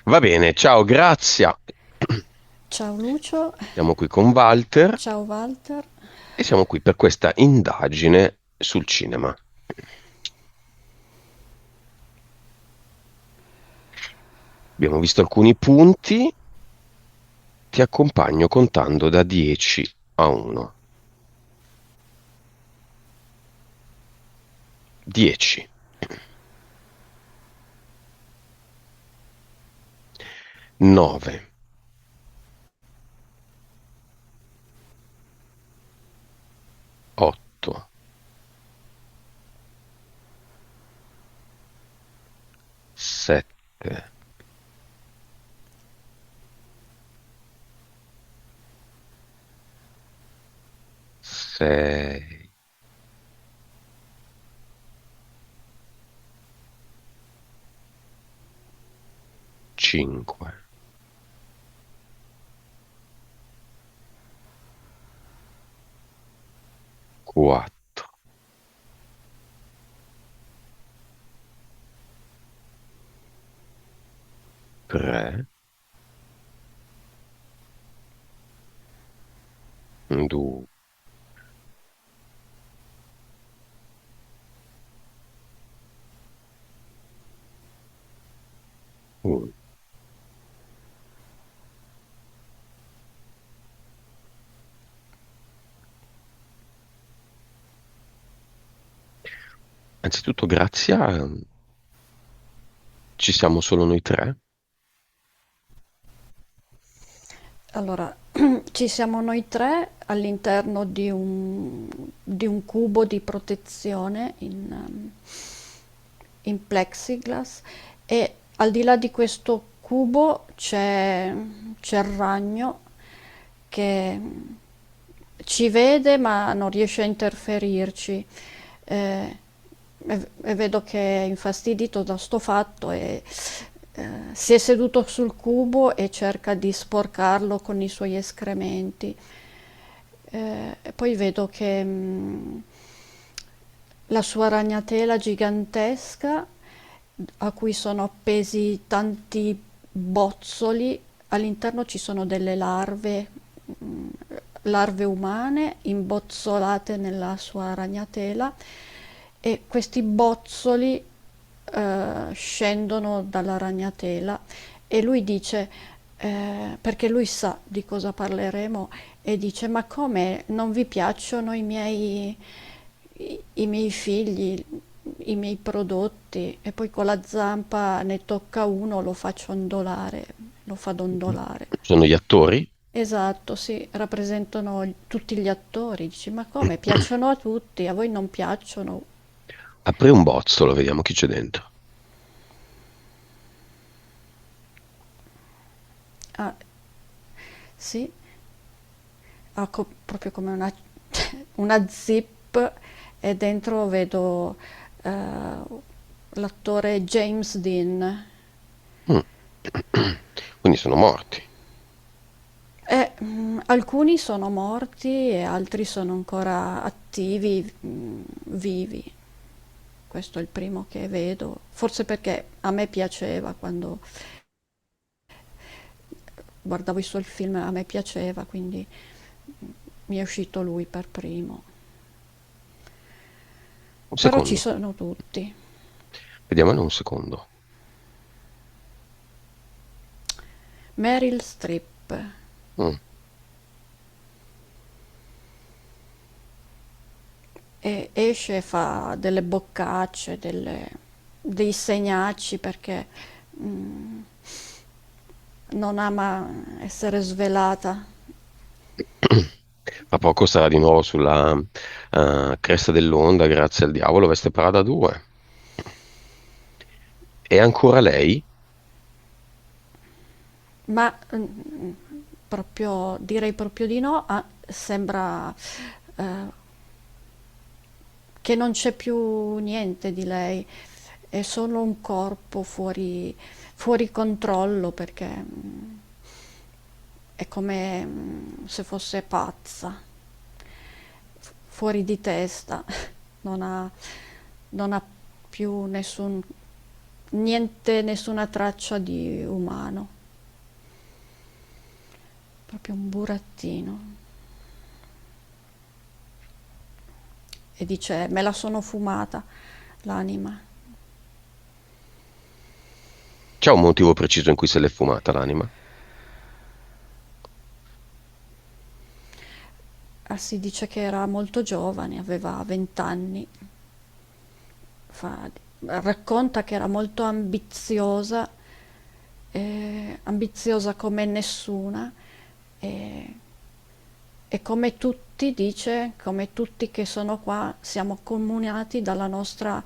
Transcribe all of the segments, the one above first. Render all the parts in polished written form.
Va bene, ciao, Grazia. Ciao Lucio, Siamo qui con Walter ciao Walter. e siamo qui per questa indagine sul cinema. Abbiamo visto alcuni punti, ti accompagno contando da 10 a 1. 10, 9, 8, 7, 6, 5, 4, 3, 2, 1. Anzitutto, Grazia, ci siamo solo noi tre? Allora, ci siamo noi tre all'interno di un cubo di protezione in plexiglass e al di là di questo cubo c'è il ragno che ci vede ma non riesce a interferirci. Eh, e vedo che è infastidito da sto fatto e si è seduto sul cubo e cerca di sporcarlo con i suoi escrementi. E poi vedo che la sua ragnatela gigantesca, a cui sono appesi tanti bozzoli, all'interno ci sono delle mh, larve umane imbozzolate nella sua ragnatela e questi bozzoli scendono dalla ragnatela e lui dice, perché lui sa di cosa parleremo, e dice: Ma come non vi piacciono i miei figli, i miei prodotti? E poi con la zampa ne tocca uno, lo fa ciondolare, lo fa dondolare. Sono gli attori? Esatto, sì, rappresentano tutti gli attori. Dici: Ma come? Piacciono a tutti, a voi non piacciono? Apri un bozzolo, vediamo chi c'è dentro. Ah, sì, ha proprio come una zip e dentro vedo l'attore James Dean. Mm. Quindi sono morti. Alcuni sono morti e altri sono ancora attivi, vivi. Questo è il primo che vedo, forse perché a me piaceva quando guardavo i suoi film, a me piaceva, quindi mi è uscito lui per primo. Un Però ci secondo, sono tutti. vediamone un secondo. Meryl Streep. Mm. E esce e fa delle boccacce, dei segnacci perché mm, non ama essere svelata. Fra poco sarà di nuovo sulla cresta dell'onda, grazie al diavolo, veste Prada 2. E ancora lei? Ma direi proprio di no, sembra eh, che non c'è più niente di lei, è solo un corpo fuori controllo perché è come se fosse pazza, fuori di testa, non ha, non ha più nessun niente, nessuna traccia di umano, proprio un burattino. E dice, me la sono fumata l'anima. C'è un motivo preciso in cui se l'è fumata l'anima? Ah, si dice che era molto giovane, aveva 20 anni. Fa- Racconta che era molto ambiziosa, ambiziosa come nessuna, e, e come tutti, dice, come tutti che sono qua, siamo accomunati dalla nostra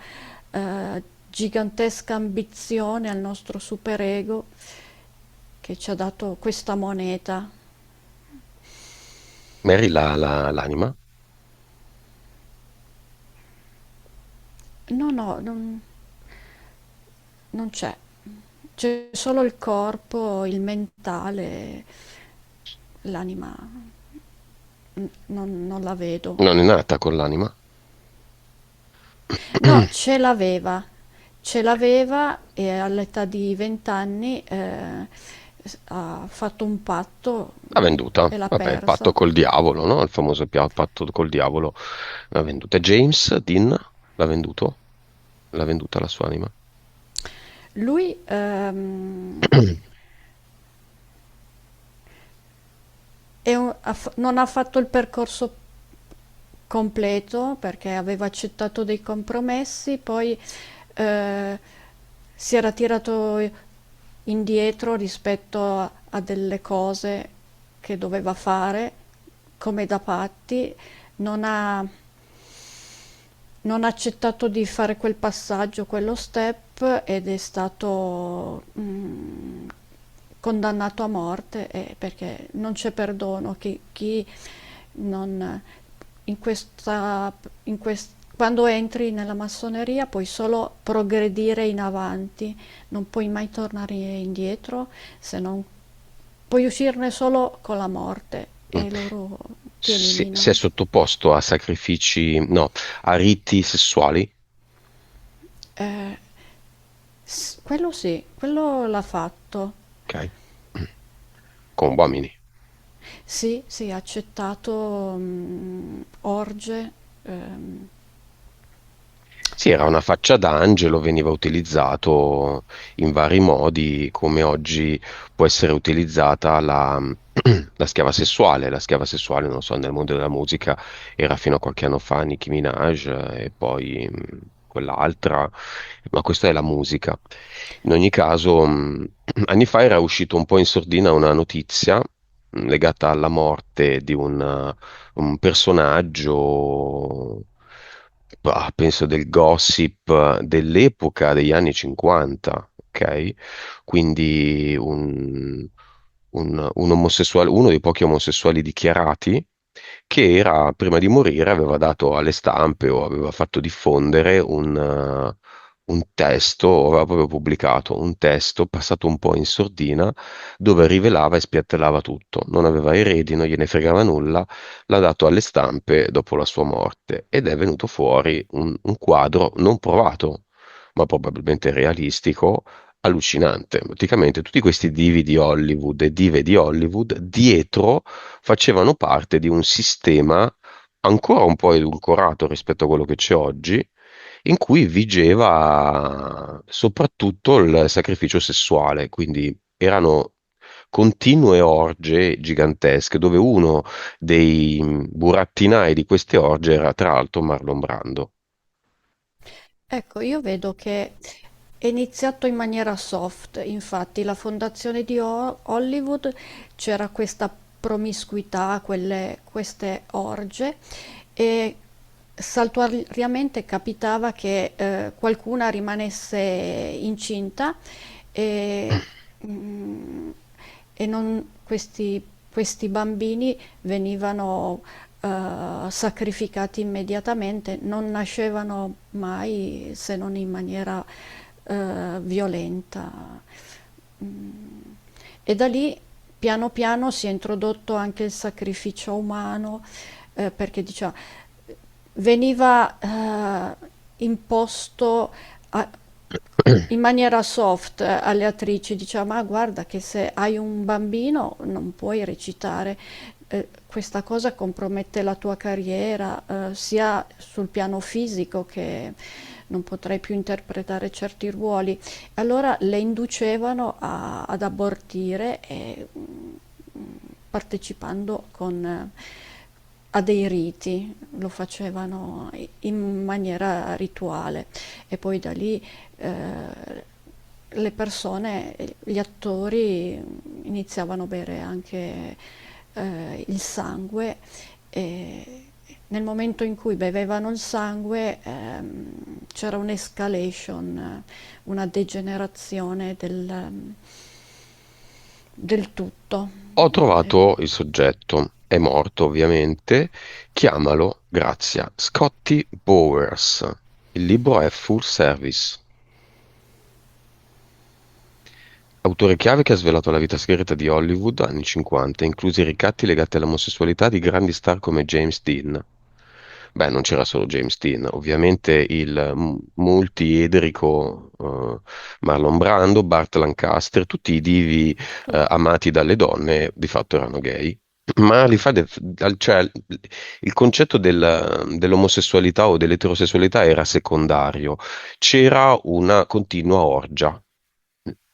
gigantesca ambizione, al nostro superego che ci ha dato questa moneta. Mary l'anima? No, no, non c'è. C'è solo il corpo, il mentale, l'anima non la vedo. Non è nata con l'anima? No, ce l'aveva e all'età di 20 anni ha fatto un patto L'ha venduta. e l'ha Vabbè, il patto persa. col diavolo, no? Il famoso patto col diavolo. L'ha venduta. James Dean l'ha venduto? L'ha venduta la sua anima? Lui non ha fatto il percorso completo perché aveva accettato dei compromessi, poi eh, si era tirato indietro rispetto a delle cose che doveva fare come da patti, non ha, non ha accettato di fare quel passaggio, quello step ed è stato condannato a morte perché non c'è perdono. Chi non, in questa, quando entri nella massoneria puoi solo progredire in avanti, non puoi mai tornare indietro, se non puoi uscirne solo con la morte Mm. e loro ti Si è eliminano. sottoposto a sacrifici, no, a riti sessuali? Eh, quello sì, quello l'ha fatto. Ok. Con uomini. Sì, sì, ha accettato orge. Sì, era una faccia d'angelo, veniva utilizzato in vari modi, come oggi può essere utilizzata la schiava sessuale. La schiava sessuale, non so, nel mondo della musica era fino a qualche anno fa Nicki Minaj e poi quell'altra, ma questa è la musica. In ogni caso, anni fa era uscito un po' in sordina una notizia legata alla morte di un personaggio, penso del gossip dell'epoca degli anni 50, ok? Quindi un omosessuale, uno dei pochi omosessuali dichiarati che era, prima di morire, aveva dato alle stampe o aveva fatto diffondere un testo, o aveva proprio pubblicato un testo passato un po' in sordina dove rivelava e spiattellava tutto. Non aveva eredi, non gliene fregava nulla, l'ha dato alle stampe dopo la sua morte ed è venuto fuori un quadro non provato, ma probabilmente realistico, allucinante. Praticamente tutti questi divi di Hollywood e dive di Hollywood dietro facevano parte di un sistema ancora un po' edulcorato rispetto a quello che c'è oggi, in cui vigeva soprattutto il sacrificio sessuale, quindi erano continue orge gigantesche, dove uno dei burattinai di queste orge era tra l'altro Marlon Brando. Ecco, io vedo che è iniziato in maniera soft, infatti la fondazione di Hollywood c'era questa promiscuità, queste orge e saltuariamente capitava che qualcuna rimanesse incinta e, mm, e questi bambini venivano sacrificati immediatamente, non nascevano mai se non in maniera violenta. E da lì piano piano si è introdotto anche il sacrificio umano, perché veniva imposto in maniera soft alle attrici, diceva: ma guarda che se hai un bambino non puoi recitare, questa cosa compromette la tua carriera, sia sul piano fisico che non potrai più interpretare certi ruoli. Allora le inducevano ad abortire e partecipando a dei riti, lo facevano in maniera rituale e poi da lì le persone, gli attori iniziavano a bere anche il sangue e nel momento in cui bevevano il sangue c'era un'escalation, una degenerazione del tutto. Ho Eh, trovato il soggetto, è morto ovviamente, chiamalo Grazia, Scotty Bowers. Il libro è Full Service. Autore chiave che ha svelato la vita segreta di Hollywood anni 50, inclusi i ricatti legati all'omosessualità di grandi star come James Dean. Beh, non c'era solo James Dean, ovviamente il multiedrico Marlon Brando, Burt Lancaster, tutti i divi tu- amati dalle donne di fatto erano gay. Ma cioè, il concetto dell'omosessualità o dell'eterosessualità era secondario, c'era una continua orgia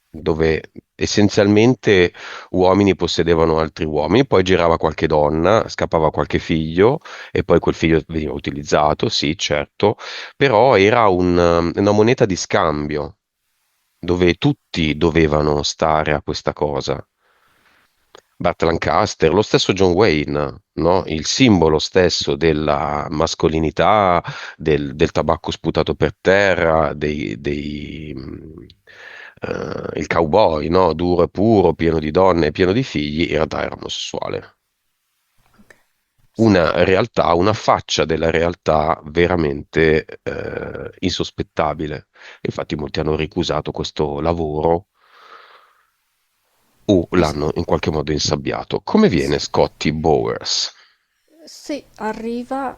dove essenzialmente uomini possedevano altri uomini, poi girava qualche donna, scappava qualche figlio e poi quel figlio veniva utilizzato, sì, certo, però era una moneta di scambio dove tutti dovevano stare a questa cosa. Burt Lancaster, lo stesso John Wayne, no? Il simbolo stesso della mascolinità, del tabacco sputato per terra, il cowboy, no? Duro e puro, pieno di donne e pieno di figli, in realtà era omosessuale. sì, Una realtà, una faccia della realtà veramente insospettabile. Infatti molti hanno ricusato questo lavoro o es- l'hanno in qualche modo insabbiato. Come viene sì. Scotty Bowers? Sì, arriva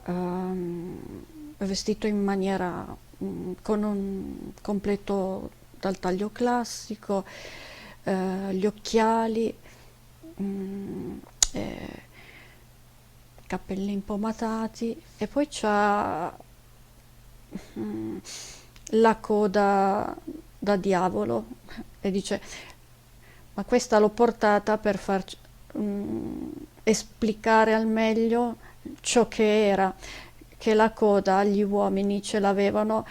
vestito in maniera con un completo dal taglio classico, gli occhiali, mm, eh, capelli impomatati e poi c'ha mm, la coda da diavolo e dice: ma questa l'ho portata per far esplicare al meglio ciò che era, che la coda agli uomini ce l'avevano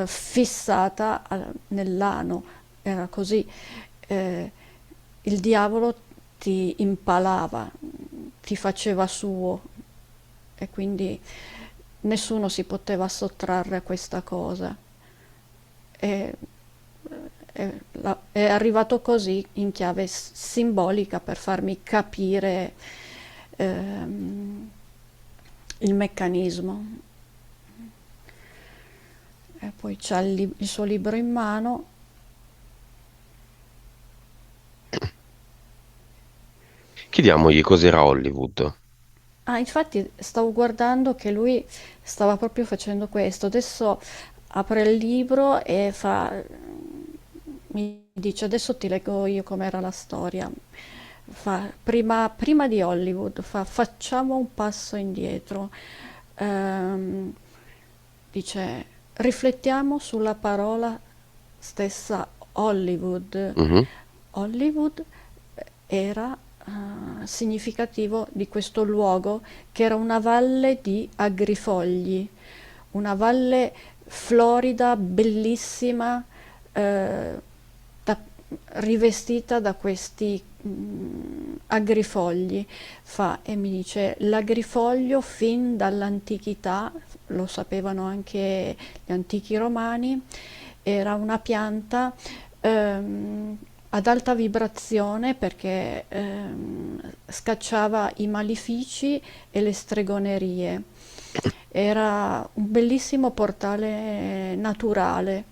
fissata nell'ano, era così. Eh, il diavolo ti impalava, ti faceva suo e quindi nessuno si poteva sottrarre a questa cosa. E, è arrivato così in chiave simbolica per farmi capire ehm, il meccanismo. E poi c'ha il suo libro in mano. Chiediamogli cos'era Hollywood. Ah, infatti stavo guardando che lui stava proprio facendo questo. Adesso apre il libro e mi dice: adesso ti leggo io com'era la storia. Prima di Hollywood, facciamo un passo indietro. Ehm, dice: riflettiamo sulla parola stessa Hollywood. Mhm. Hollywood era significativo di questo luogo che era una valle di agrifogli, una valle florida, bellissima, eh, da- rivestita da questi agrifogli. E mi dice: l'agrifoglio fin dall'antichità, lo sapevano anche gli antichi romani, era una pianta ad alta vibrazione perché scacciava i malefici e le stregonerie. Era un bellissimo portale naturale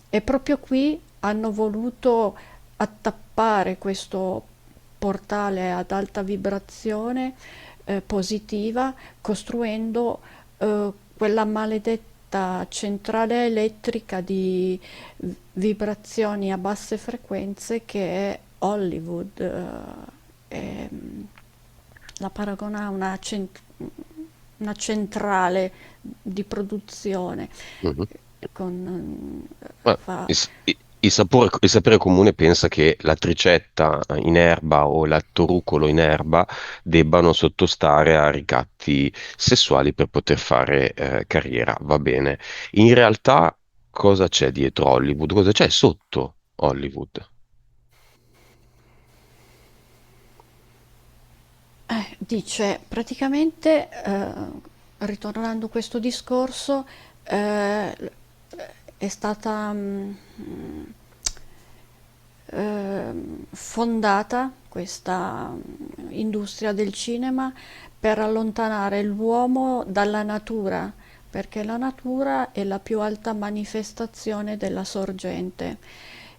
e proprio qui hanno voluto attappare questo portale ad alta vibrazione positiva costruendo quella maledetta questa centrale elettrica di vibrazioni a basse frequenze che è Hollywood. E, la paragona a una centrale di produzione Mhm. con, Ma fa, il sapere comune pensa che la tricetta in erba o il torucolo in erba debbano sottostare a ricatti sessuali per poter fare carriera, va bene. In realtà cosa c'è dietro Hollywood? Cosa c'è sotto Hollywood? dice praticamente, ritornando a questo discorso, è stata fondata questa industria del cinema per allontanare l'uomo dalla natura, perché la natura è la più alta manifestazione della sorgente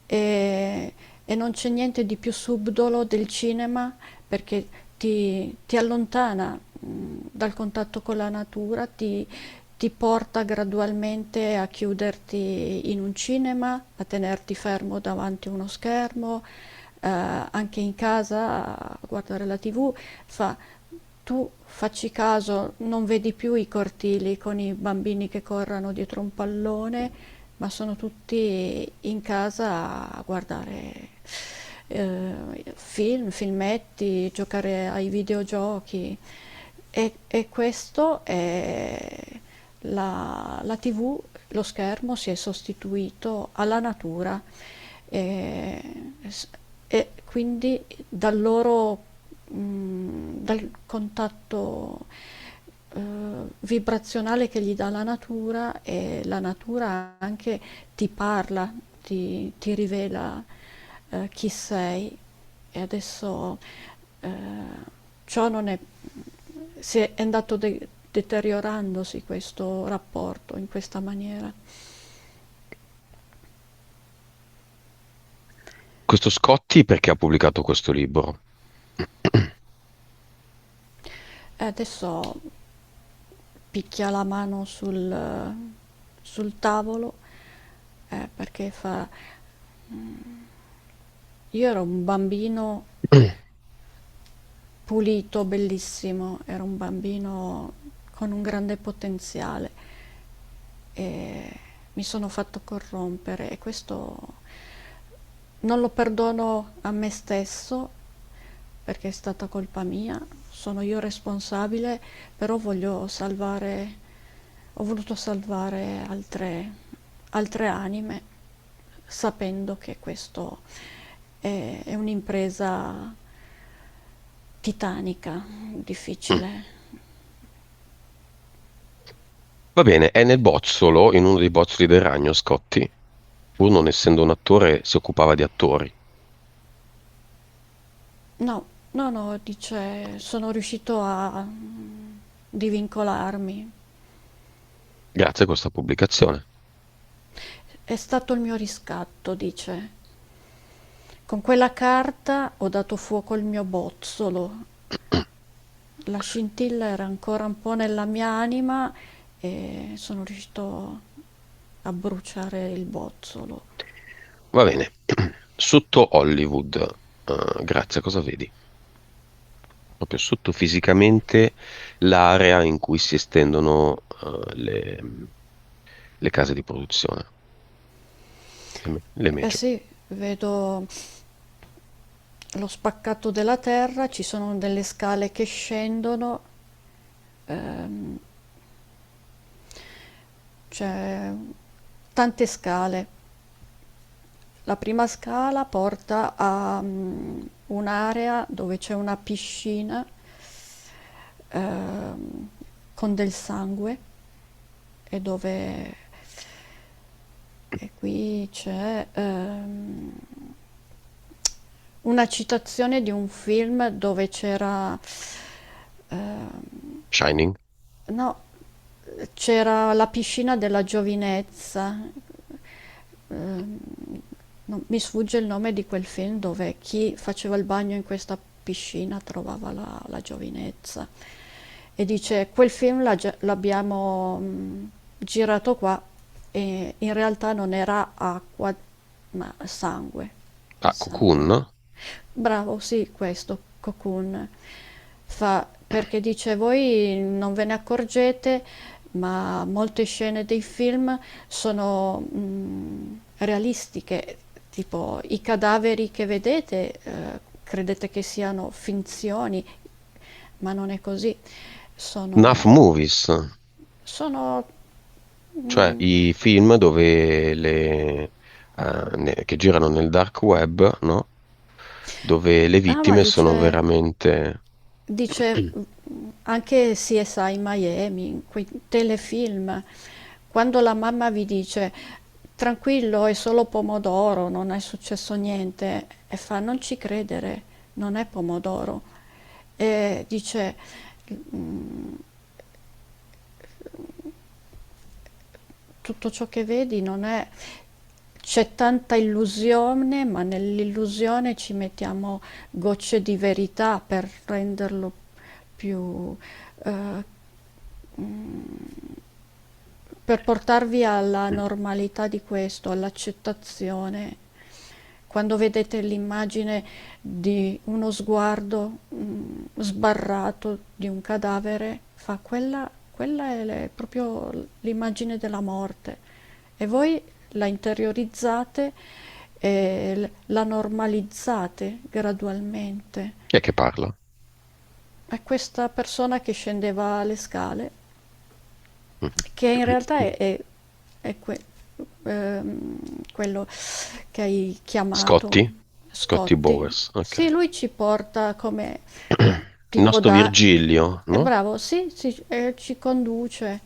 e, e non c'è niente di più subdolo del cinema perché ti allontana dal contatto con la natura, ti porta gradualmente a chiuderti in un cinema, a tenerti fermo davanti a uno schermo, anche in casa a guardare la TV. Fa, tu facci caso, non vedi più i cortili con i bambini che corrono dietro un pallone, ma sono tutti in casa a guardare film, filmetti, giocare ai videogiochi. E questo è la TV, lo schermo si è sostituito alla natura e, e quindi dal contatto vibrazionale che gli dà la natura, e la natura anche ti parla, ti rivela chi sei. E adesso eh, ciò non è, è andato deteriorandosi questo rapporto in questa maniera. Questo Scotti perché ha pubblicato questo libro? E adesso picchia la mano sul tavolo perché fa... Io ero un bambino pulito, bellissimo, ero un bambino con un grande potenziale e mi sono fatto corrompere e questo non lo perdono a me stesso perché è stata colpa mia, sono io responsabile, però ho voluto salvare altre anime sapendo che questo è un'impresa titanica, difficile. Va bene, è nel bozzolo, in uno dei bozzoli del ragno, Scotti, pur non essendo un attore, si occupava di attori. No, no, no, dice, sono riuscito a divincolarmi. Grazie a questa pubblicazione. È stato il mio riscatto, dice. Con quella carta ho dato fuoco al mio bozzolo. La scintilla era ancora un po' nella mia anima e sono riuscito a bruciare il bozzolo. Va bene. Sotto Hollywood, grazie, cosa vedi? Proprio sotto fisicamente l'area in cui si estendono le case di produzione, le Eh major. sì, vedo lo spaccato della terra, ci sono delle scale che scendono, ehm, c'è tante scale. La prima scala porta a un'area dove c'è una piscina ehm, con del sangue e dove e qui c'è una citazione di un film dove c'era Shining? no, c'era la piscina della giovinezza. Ehm, mi sfugge il nome di quel film dove chi faceva il bagno in questa piscina trovava la giovinezza. E dice, quel film l'abbiamo girato qua e in realtà non era acqua, ma sangue. Ah, Sangue. Cocoon? Bravo, sì, questo, Cocoon. Perché dice, voi non ve ne accorgete, ma molte scene dei film sono realistiche, tipo i cadaveri che vedete, credete che siano finzioni, ma non è così. Enough Sono, Movies, sono cioè mm, i film dove che girano nel dark web, no? Dove le ah, ma vittime sono veramente... dice anche CSI Miami, in quei telefilm, quando la mamma vi dice tranquillo, è solo pomodoro, non è successo niente, e fa non ci credere, non è pomodoro. E dice tutto ciò che vedi non è... C'è tanta illusione, ma nell'illusione ci mettiamo gocce di verità per renderlo più... eh, per portarvi alla normalità di questo, all'accettazione. Quando vedete l'immagine di uno sguardo sbarrato di un cadavere, fa quella è proprio l'immagine della morte. E voi la interiorizzate e la normalizzate gradualmente. Chi è che parla? È questa persona che scendeva le scale, Mm. che in realtà è quello che hai chiamato Scotti? Scotti Scotti. Bowers, Sì, ok. lui ci porta come Il tipo nostro da... Virgilio, È no? bravo, sì, sì, ci conduce.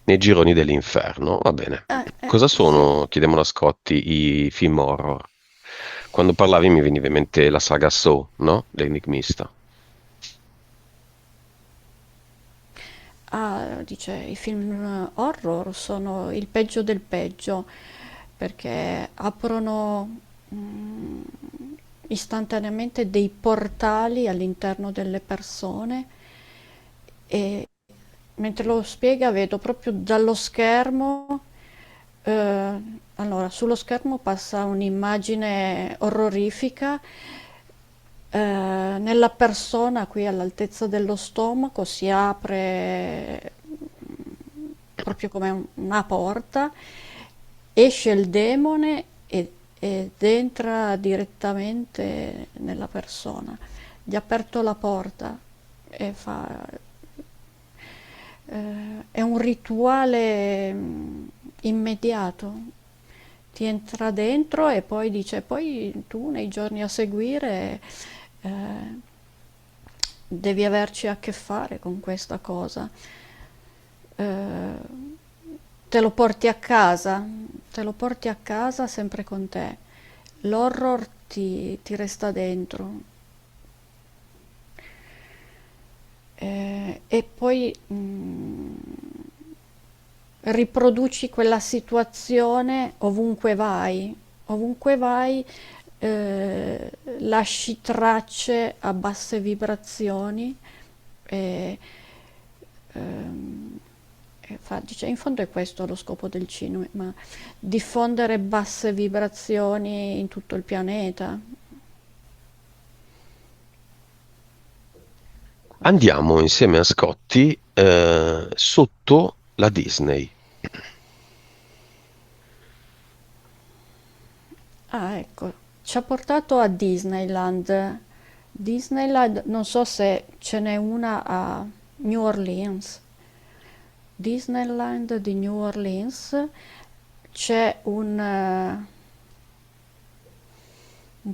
Nei gironi dell'inferno, va bene. Cosa Sì. sono, chiediamo a Scotti, i film horror? Quando parlavi mi veniva in mente la saga Saw, no? L'enigmista. Ah, dice, i film horror sono il peggio del peggio perché aprono mm, istantaneamente dei portali all'interno delle persone e mentre lo spiega vedo proprio dallo schermo, eh, allora sullo schermo passa un'immagine orrorifica, nella persona qui all'altezza dello stomaco si apre proprio come una porta, esce il demone ed entra direttamente nella persona. Gli ha aperto la porta e fa è un rituale immediato. Ti entra dentro e poi dice, poi tu nei giorni a seguire eh, devi averci a che fare con questa cosa. Eh, te lo porti a casa, te lo porti a casa sempre con te. L'horror ti resta dentro. E poi riproduci quella situazione ovunque vai, lasci tracce a basse vibrazioni e, ehm, dice, in fondo è questo lo scopo del cinema, diffondere basse vibrazioni in tutto il pianeta. Andiamo insieme a Scotti sotto la Disney. Ah, ecco, ci ha portato a Disneyland. Disneyland, non so se ce n'è una a New Orleans. Disneyland di New Orleans c'è un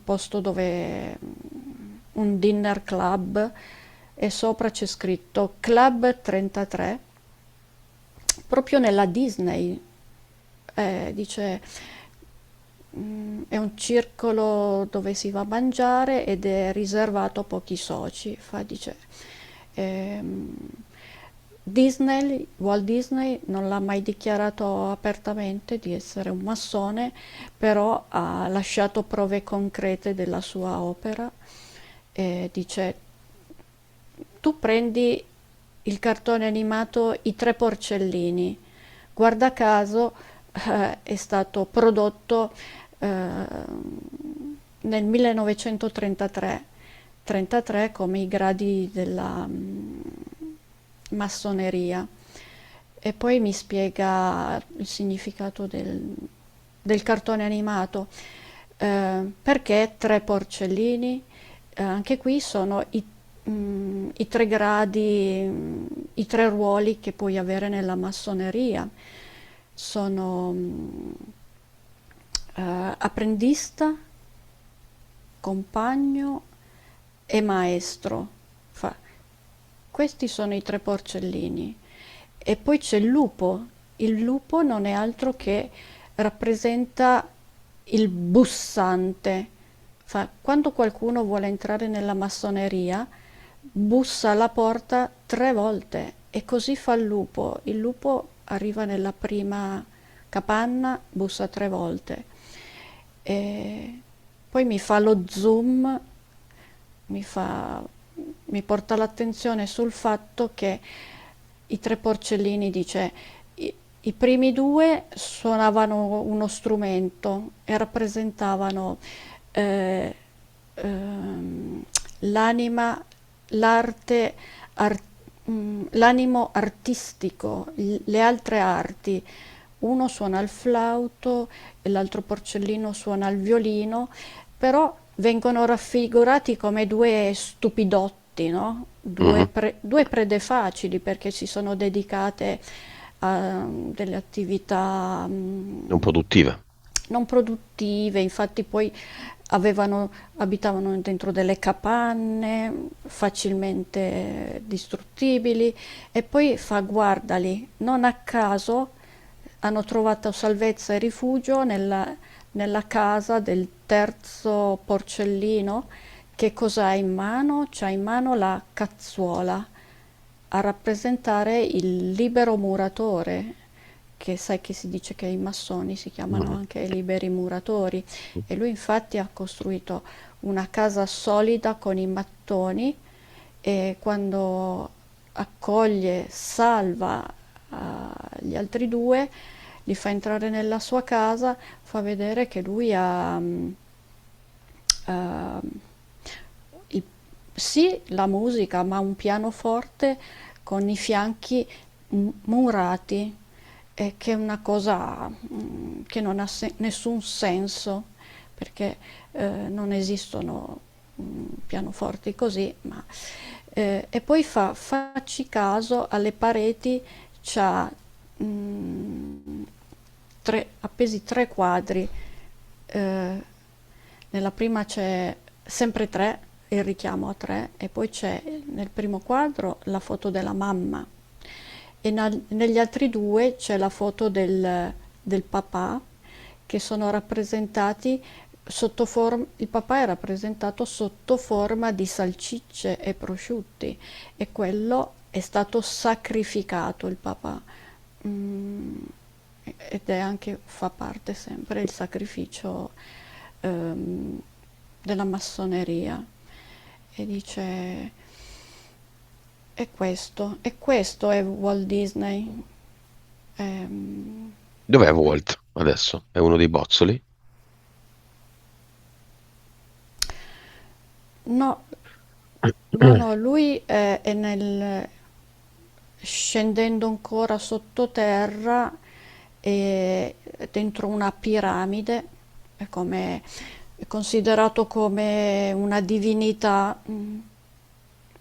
posto dove un dinner club e sopra c'è scritto Club 33, proprio nella Disney. Dice è un circolo dove si va a mangiare ed è riservato a pochi soci. Dice, ehm, Walt Disney non l'ha mai dichiarato apertamente di essere un massone, però ha lasciato prove concrete della sua opera e dice tu prendi il cartone animato I tre porcellini, guarda caso è stato prodotto eh, nel 1933, 33 come i gradi della massoneria. E poi mi spiega il significato del cartone animato. Perché tre porcellini? Anche qui sono i tre gradi, i tre ruoli che puoi avere nella massoneria. Sono apprendista, compagno e maestro. Fa- Questi sono i tre porcellini. E poi c'è il lupo. Il lupo non è altro che rappresenta il bussante. Quando qualcuno vuole entrare nella massoneria, bussa alla porta tre volte e così fa il lupo. Il lupo arriva nella prima capanna, bussa tre volte. E poi mi fa lo zoom, mi fa, mi porta l'attenzione sul fatto che i tre porcellini dice i primi due suonavano uno strumento e rappresentavano eh, ehm, l'anima, l'arte, ar- l'animo artistico, le altre arti. Uno suona il flauto e l'altro porcellino suona il violino, però vengono raffigurati come due stupidotti, no? Mhm. Due prede facili perché si sono dedicate a delle attività Non produttive. non produttive, infatti poi abitavano dentro delle capanne facilmente distruttibili e poi fa guardali, non a caso hanno trovato salvezza e rifugio nella casa del terzo porcellino che cosa ha in mano? C'ha in mano la cazzuola a rappresentare il libero muratore, che sai che si dice che i massoni si chiamano Mhm. anche liberi muratori, e lui infatti ha costruito una casa solida con i mattoni e quando accoglie, salva gli altri due, li fa entrare nella sua casa, fa vedere che lui ha eh, il- sì la musica, ma un pianoforte con i fianchi murati, che è una cosa che non ha nessun senso, perché non esistono pianoforti così, ma e poi facci caso alle pareti, c'ha appesi tre quadri. Eh, Nella prima c'è sempre tre, il richiamo a tre, e poi c'è nel primo quadro la foto della mamma e negli altri due c'è la foto del papà che sono rappresentati sotto forma, il papà è rappresentato sotto forma di salsicce e prosciutti e quello è stato sacrificato il papà. Mm, ed è anche, fa parte sempre il sacrificio ehm, della massoneria. E dice, e questo è Walt Disney. Ehm, Dov'è Walt adesso? È uno dei bozzoli? no, no, lui è scendendo ancora sottoterra e dentro una piramide, è considerato come una divinità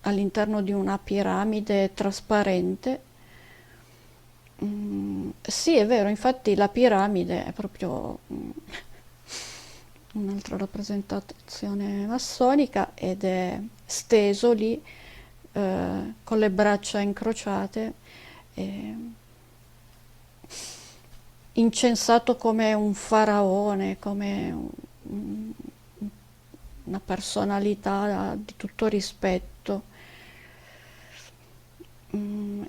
all'interno di una piramide trasparente. Sì, è vero, infatti la piramide è proprio un'altra rappresentazione massonica ed è steso lì con le braccia incrociate, e incensato come un faraone, come una personalità di tutto rispetto.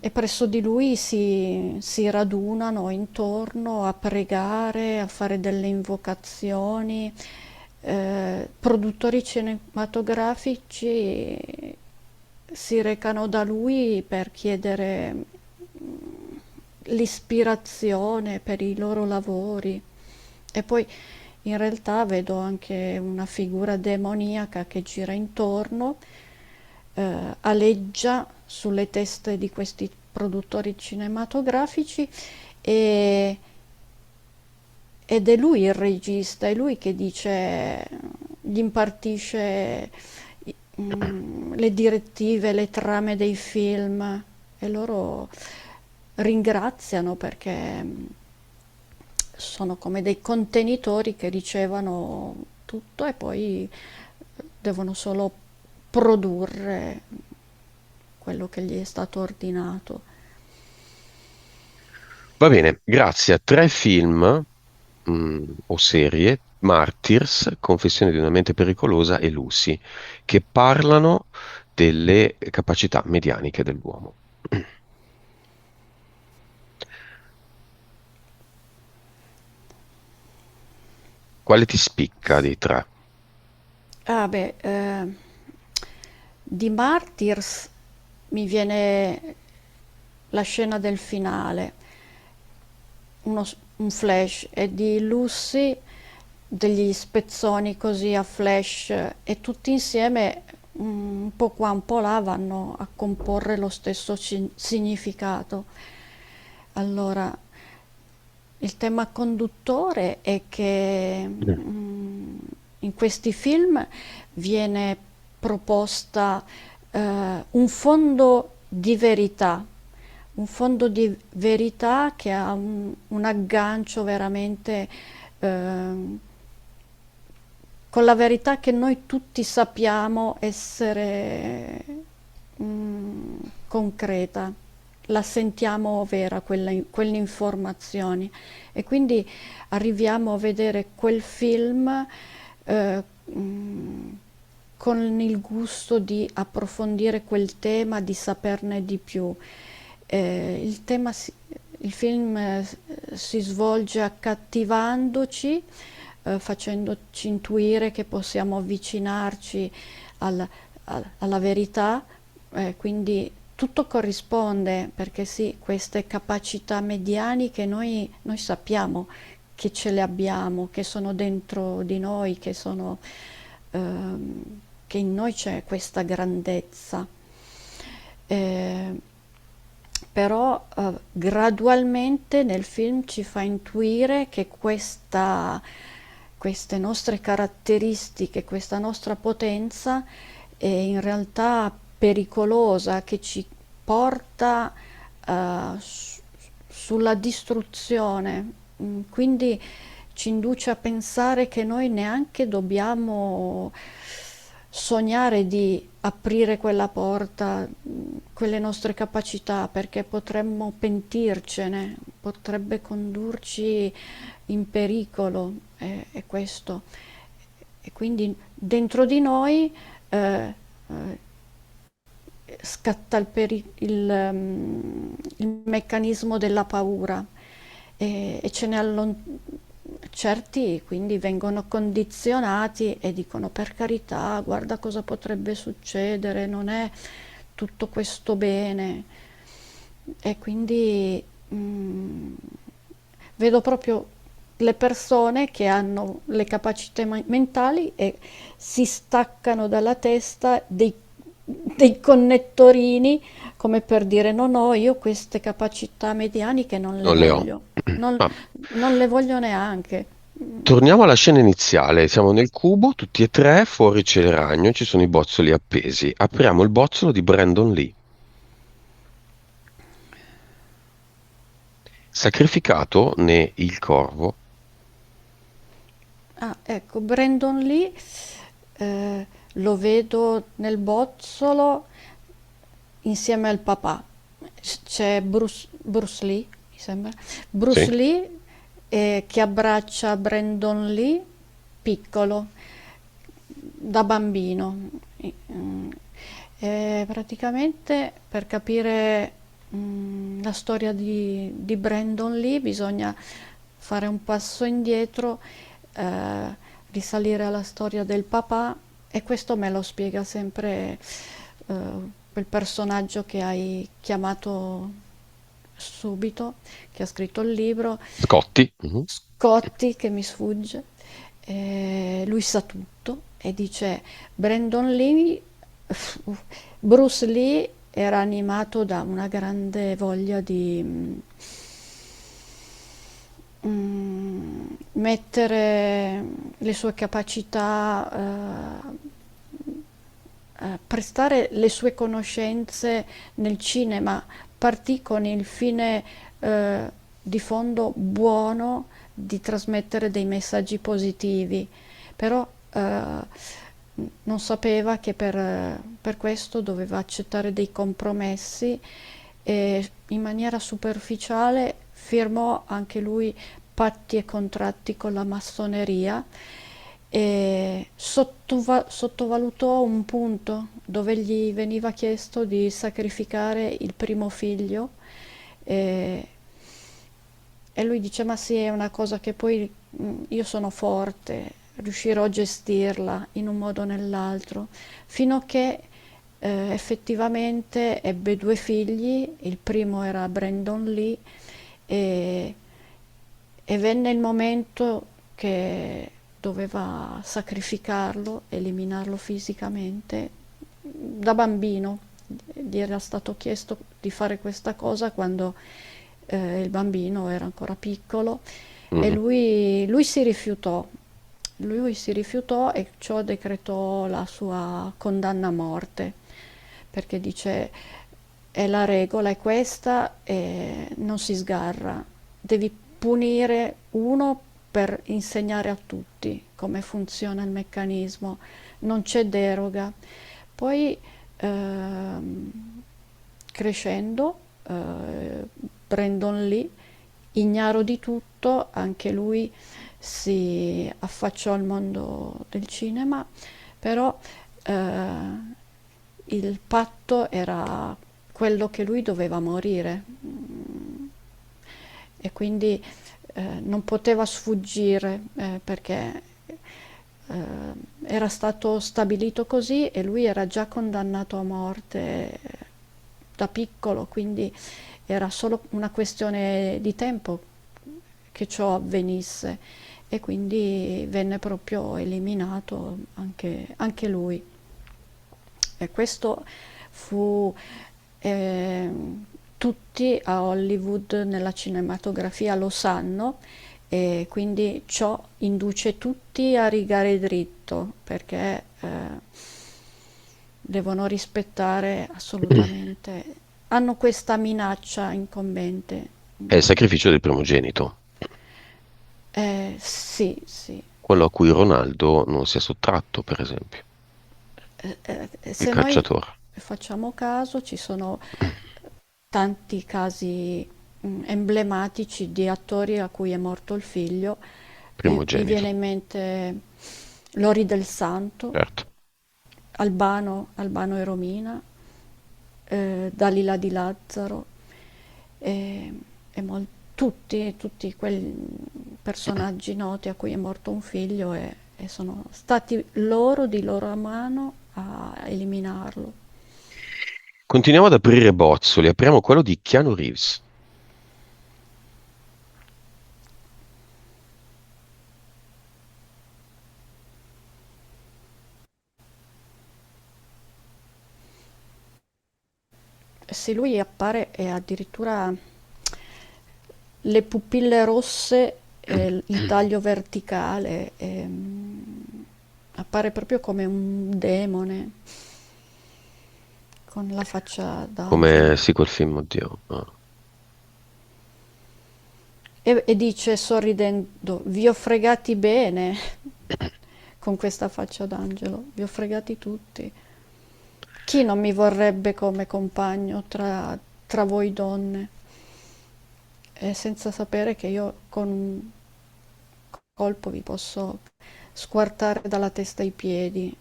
E presso di lui si radunano intorno a pregare, a fare delle invocazioni. Produttori cinematografici si recano da lui per chiedere l'ispirazione per i loro lavori. E poi in realtà vedo anche una figura demoniaca che gira intorno, aleggia sulle teste di questi produttori cinematografici e, ed è lui il regista, è lui che dice, gli impartisce le direttive, le trame dei film e loro ringraziano perché sono come dei contenitori che ricevono tutto e poi devono solo produrre quello che gli è stato ordinato. Va bene, grazie a tre film, o serie, Martyrs, Confessione di una mente pericolosa e Lucy, che parlano delle capacità medianiche dell'uomo. Quale ti spicca dei tre? Ah beh, di Martyrs mi viene la scena del finale, un flash, e di Lucy degli spezzoni così a flash e tutti insieme un po' qua un po' là vanno a comporre lo stesso significato. Allora, il tema conduttore è che Mm. in questi film viene proposta un fondo di verità, un fondo di verità che ha un aggancio veramente eh, con la verità che noi tutti sappiamo essere concreta, la sentiamo vera quell'informazione e quindi arriviamo a vedere quel film eh, mh, con il gusto di approfondire quel tema, di saperne di più. Il tema il film si svolge accattivandoci, facendoci intuire che possiamo avvicinarci al- alla verità, quindi tutto corrisponde perché sì, queste capacità medianiche noi sappiamo che ce le abbiamo, che sono dentro di noi, che in noi c'è questa grandezza. Eh, però gradualmente nel film ci fa intuire che queste nostre caratteristiche, questa nostra potenza è in realtà pericolosa, che ci porta sulla distruzione. Quindi ci induce a pensare che noi neanche dobbiamo sognare di aprire quella porta, quelle nostre capacità, perché potremmo pentircene, potrebbe condurci in pericolo, è questo. E quindi dentro di noi eh, scatta il meccanismo della paura e ce ne certi quindi vengono condizionati e dicono per carità, guarda cosa potrebbe succedere, non è tutto questo bene. E quindi vedo proprio le persone che hanno le capacità mentali e si staccano dalla testa dei connettorini come per dire no, no, io queste capacità medianiche non le Non le ho. voglio, non, Ah, non le voglio neanche. torniamo alla scena iniziale. Siamo nel cubo, tutti e tre, fuori c'è il ragno, ci sono i bozzoli appesi. Apriamo il bozzolo di Brandon Lee. Sacrificato ne il corvo. Ah, ecco, Brandon Lee lo vedo nel bozzolo insieme al papà. C'è Bruce Lee, mi sembra. Bruce Sì, Lee che abbraccia Brandon Lee piccolo, da bambino. Praticamente per capire la storia di Brandon Lee bisogna fare un passo indietro, risalire alla storia del papà e questo me lo spiega sempre quel personaggio che hai chiamato subito, che ha scritto il libro, Scotti. Mhm. Scotti che mi sfugge, lui sa tutto e dice Brandon Lee, Bruce Lee era animato da una grande voglia di mettere le sue capacità, prestare le sue conoscenze nel cinema, partì con il fine di fondo buono di trasmettere dei messaggi positivi, però non sapeva che per questo doveva accettare dei compromessi e in maniera superficiale firmò anche lui patti e contratti con la massoneria e sottovalutò un punto dove gli veniva chiesto di sacrificare il primo figlio e, e lui dice ma sì è una cosa che poi io sono forte, riuscirò a gestirla in un modo o nell'altro, fino a che effettivamente ebbe due figli, il primo era Brandon Lee e, e venne il momento che doveva sacrificarlo, eliminarlo fisicamente. Da bambino gli era stato chiesto di fare questa cosa quando il bambino era ancora piccolo e Mhm. lui si rifiutò. Lui si rifiutò e ciò decretò la sua condanna a morte, perché dice la regola è questa e non si sgarra, devi punire uno per insegnare a tutti come funziona il meccanismo, non c'è deroga. Poi ehm, crescendo, Brandon Lee, ignaro di tutto, anche lui si affacciò al mondo del cinema, però il patto era quello che lui doveva morire e quindi non poteva sfuggire perché era stato stabilito così e lui era già condannato a morte da piccolo, quindi era solo una questione di tempo che ciò avvenisse e quindi venne proprio eliminato anche lui. E questo fu eh, tutti a Hollywood nella cinematografia lo sanno e quindi ciò induce tutti a rigare dritto perché devono rispettare assolutamente, hanno questa minaccia incombente. È il sacrificio del primogenito, Sì, sì. quello a cui Ronaldo non si è sottratto, per esempio, il Se noi calciatore, facciamo caso, ci sono tanti casi emblematici di attori a cui è morto il figlio. Mi viene primogenito, in mente Lori del Santo, certo. Albano e Romina, Dalila di Lazzaro, e, tutti quei personaggi noti a cui è morto un figlio e sono stati loro di loro mano a eliminarlo. Continuiamo ad aprire bozzoli, apriamo quello di Keanu Reeves. Se lui appare e addirittura le pupille rosse, il taglio verticale, appare proprio come un demone con la faccia Come d'angelo. sì, quel film, oddio. Ah. E dice sorridendo, vi ho fregati bene con questa faccia d'angelo, vi ho fregati tutti. Chi non mi vorrebbe come compagno tra voi donne? E senza sapere che io con un colpo vi posso squartare dalla testa ai piedi,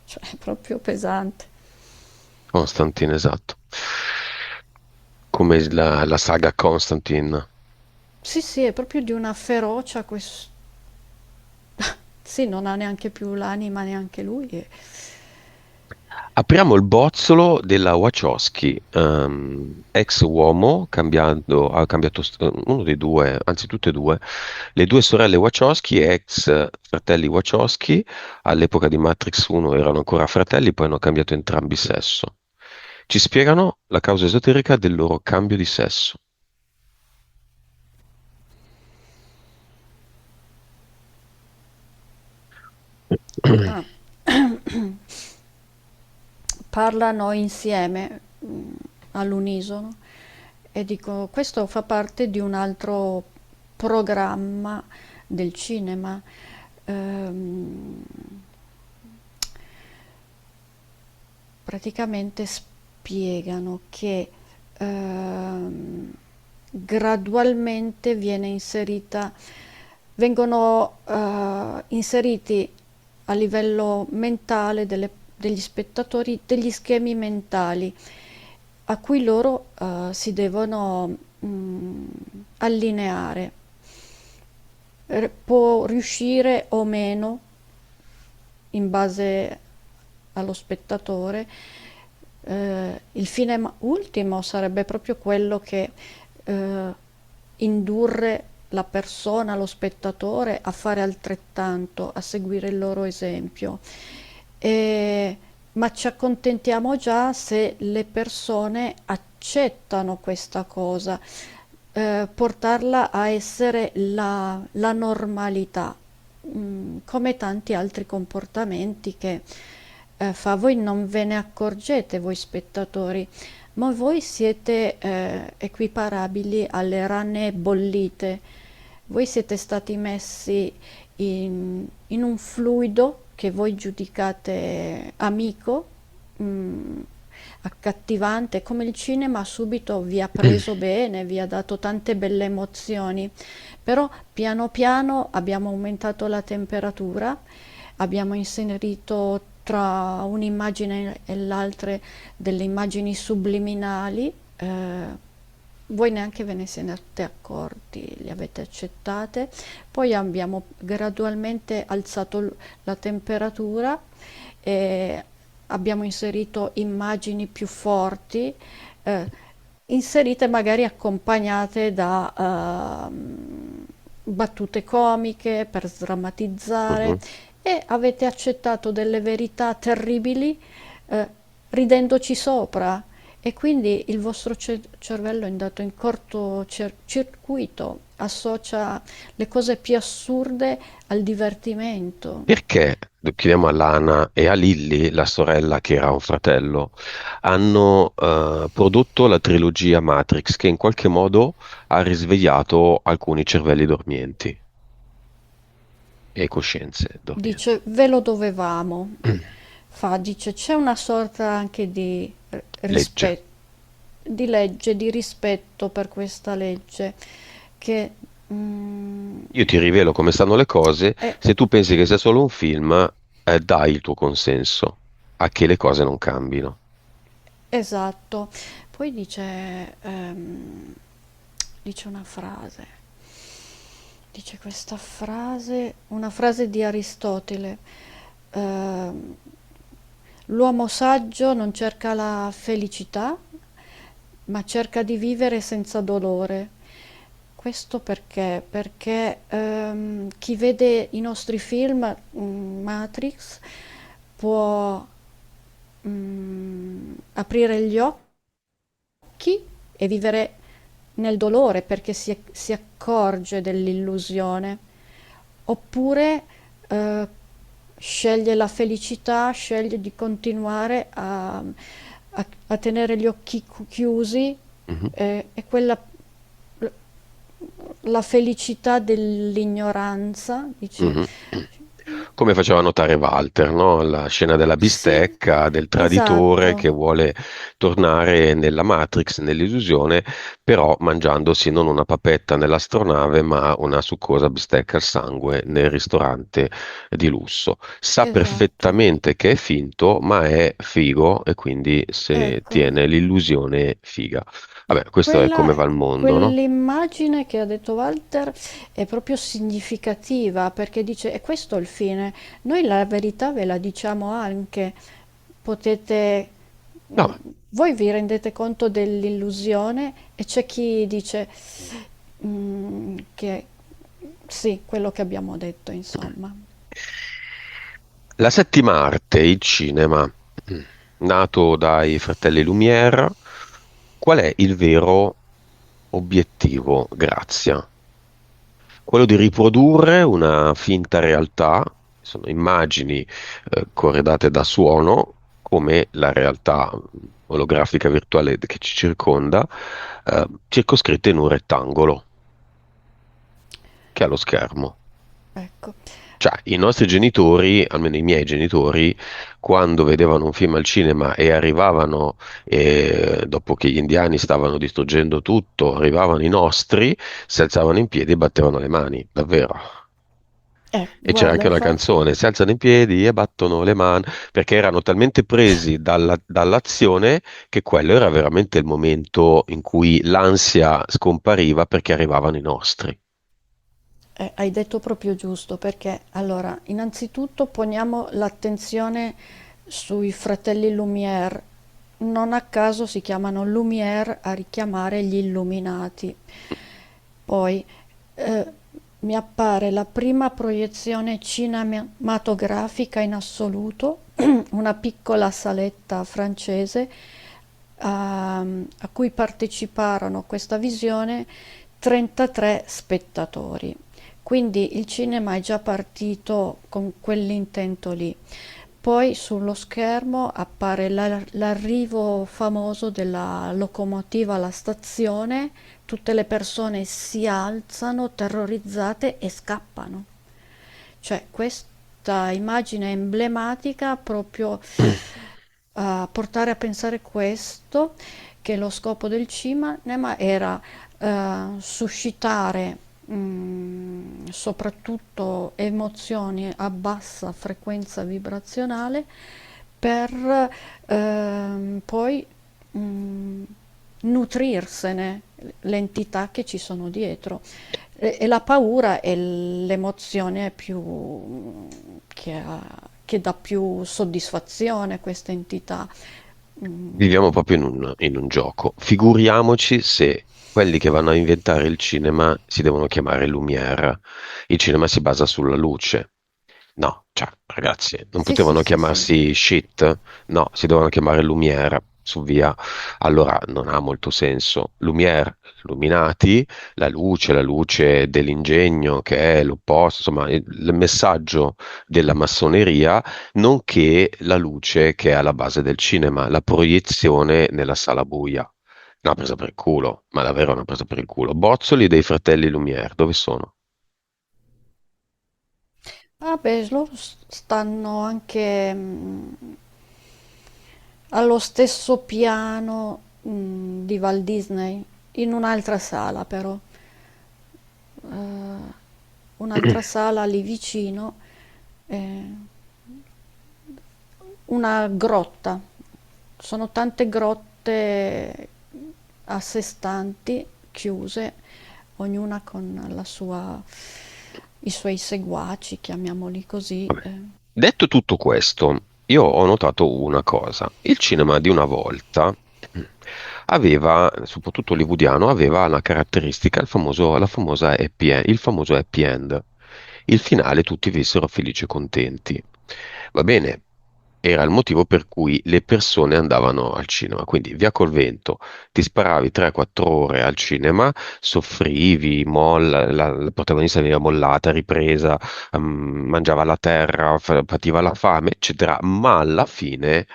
cioè è proprio pesante. Constantine, esatto. Come la saga Constantine. Sì, sì, è proprio di una ferocia questo. Sì, non ha neanche più l'anima neanche lui. Apriamo il bozzolo della Wachowski, ex uomo, ha cambiato uno dei due, anzi tutte e due, le due sorelle Wachowski, ex fratelli Wachowski, all'epoca di Matrix 1 erano ancora fratelli, poi hanno cambiato entrambi sesso. Ci spiegano la causa esoterica del loro cambio di sesso. Ah, parlano insieme all'unisono e dico, questo fa parte di un altro programma del cinema. Ehm, praticamente spiegano che gradualmente vengono inseriti a livello mentale degli spettatori degli schemi mentali a cui loro si devono allineare. Può riuscire o meno in base allo spettatore. Il fine ultimo sarebbe proprio quello che eh, indurre la persona, lo spettatore, a fare altrettanto, a seguire il loro esempio. E- ma ci accontentiamo già se le persone accettano questa cosa, portarla a essere la normalità, come tanti altri comportamenti che fa. Voi non ve ne accorgete, voi spettatori, ma voi siete equiparabili alle rane bollite. Voi siete stati messi in un fluido che voi giudicate amico, mh, accattivante, come il cinema subito vi ha preso bene, vi ha dato tante belle emozioni, però piano piano abbiamo aumentato la temperatura, abbiamo inserito tra un'immagine e l'altra delle immagini subliminali, voi neanche ve ne siete accorti, le avete accettate, poi abbiamo gradualmente alzato la temperatura e abbiamo inserito immagini più forti, eh, inserite magari accompagnate da battute comiche per sdrammatizzare, Mhm. e avete accettato delle verità terribili eh, ridendoci sopra, e quindi il vostro cervello è andato in cortocircuito, associa le cose più assurde al divertimento. Perché, lo chiediamo a Lana e a Lilly, la sorella che era un fratello, hanno prodotto la trilogia Matrix che in qualche modo ha risvegliato alcuni cervelli dormienti e coscienze dormienti. Dice, ve lo dovevamo. Dice, c'è una sorta anche di Legge. rispetto, di legge, di rispetto per questa legge, che Io ti rivelo come stanno le cose, è se tu pensi che sia solo un film, dai il tuo consenso a che le cose non cambino. esatto. Poi dice una frase. Dice questa frase, una frase di Aristotele. ehm, L'uomo saggio non cerca la felicità, ma cerca di vivere senza dolore. Questo perché? Perché chi vede i nostri film, Matrix, può aprire gli occhi e vivere nel dolore perché si accorge dell'illusione, oppure eh, sceglie la felicità, sceglie di continuare a tenere gli occhi chiusi, Mhm. e quella la felicità dell'ignoranza, dice. Mhm. Come faceva notare Walter, no? La scena della Sì, bistecca, del traditore esatto, che vuole tornare nella Matrix, nell'illusione, però mangiandosi non una papetta nell'astronave, ma una succosa bistecca al sangue nel ristorante di lusso. Sa esatto. perfettamente che è finto, ma è figo e quindi se Ecco, tiene l'illusione figa. Vabbè, questo è come quella, va il mondo, no? quell'immagine che ha detto Walter è proprio significativa perché dice, e questo è il fine, noi la verità ve la diciamo anche, potete, No, voi vi rendete conto dell'illusione e c'è chi dice che sì, quello che abbiamo detto, insomma. la settima arte, il cinema, nato dai fratelli Lumière, qual è il vero obiettivo? Grazia. Quello di riprodurre una finta realtà, sono immagini corredate da suono, come la realtà olografica virtuale che ci circonda, circoscritta in un rettangolo, che è lo schermo. Ecco. Cioè, i nostri genitori, almeno i miei genitori, quando vedevano un film al cinema e arrivavano, dopo che gli indiani stavano distruggendo tutto, arrivavano i nostri, si alzavano in piedi e battevano le mani, davvero. E c'era Guarda, anche una infatti. canzone, si alzano in piedi e battono le mani, perché erano talmente presi dall'azione che quello era veramente il momento in cui l'ansia scompariva perché arrivavano i nostri. Hai detto proprio giusto, perché allora, innanzitutto poniamo l'attenzione sui fratelli Lumière. Non a caso si chiamano Lumière a richiamare gli illuminati. Poi mi appare la prima proiezione cinematografica in assoluto, una piccola saletta francese a cui parteciparono a questa visione 33 spettatori. Quindi il cinema è già partito con quell'intento lì. Poi sullo schermo appare l'arrivo famoso della locomotiva alla stazione, tutte le persone si alzano terrorizzate e scappano. Cioè questa immagine emblematica proprio a portare a pensare questo, che lo scopo del cinema era suscitare soprattutto emozioni a bassa frequenza vibrazionale per poi mh, nutrirsene le entità che ci sono dietro. E la paura è l'emozione più che dà più soddisfazione a questa entità. Mm, Viviamo proprio in un gioco. Figuriamoci se quelli che vanno a inventare il cinema si devono chiamare Lumière. Il cinema si basa sulla luce. No, cioè, ragazzi, non sì, sì, potevano sì, sì. chiamarsi shit? No, si dovevano chiamare Lumière, su via. Allora, non ha molto senso. Lumière, illuminati, la luce dell'ingegno, che è l'opposto, insomma, il messaggio della massoneria, nonché la luce che è alla base del cinema, la proiezione nella sala buia. Una presa per il culo, ma davvero una presa per il culo. Bozzoli dei fratelli Lumière, dove sono? Vabbè, loro stanno anche allo stesso piano di Walt Disney, in un'altra sala però, un'altra sala lì vicino, eh, una grotta. Sono tante grotte a sé stanti, chiuse, ognuna con i suoi seguaci, chiamiamoli così. Vabbè. Detto tutto questo, io ho notato una cosa. Il cinema di una volta aveva, soprattutto hollywoodiano, aveva la caratteristica, la famosa il famoso happy end. Il finale tutti vissero felici e contenti. Va bene, era il motivo per cui le persone andavano al cinema. Quindi, via col vento, ti sparavi 3-4 ore al cinema, soffrivi, la protagonista veniva mollata, ripresa, mangiava la terra, pativa la fame, eccetera, ma alla fine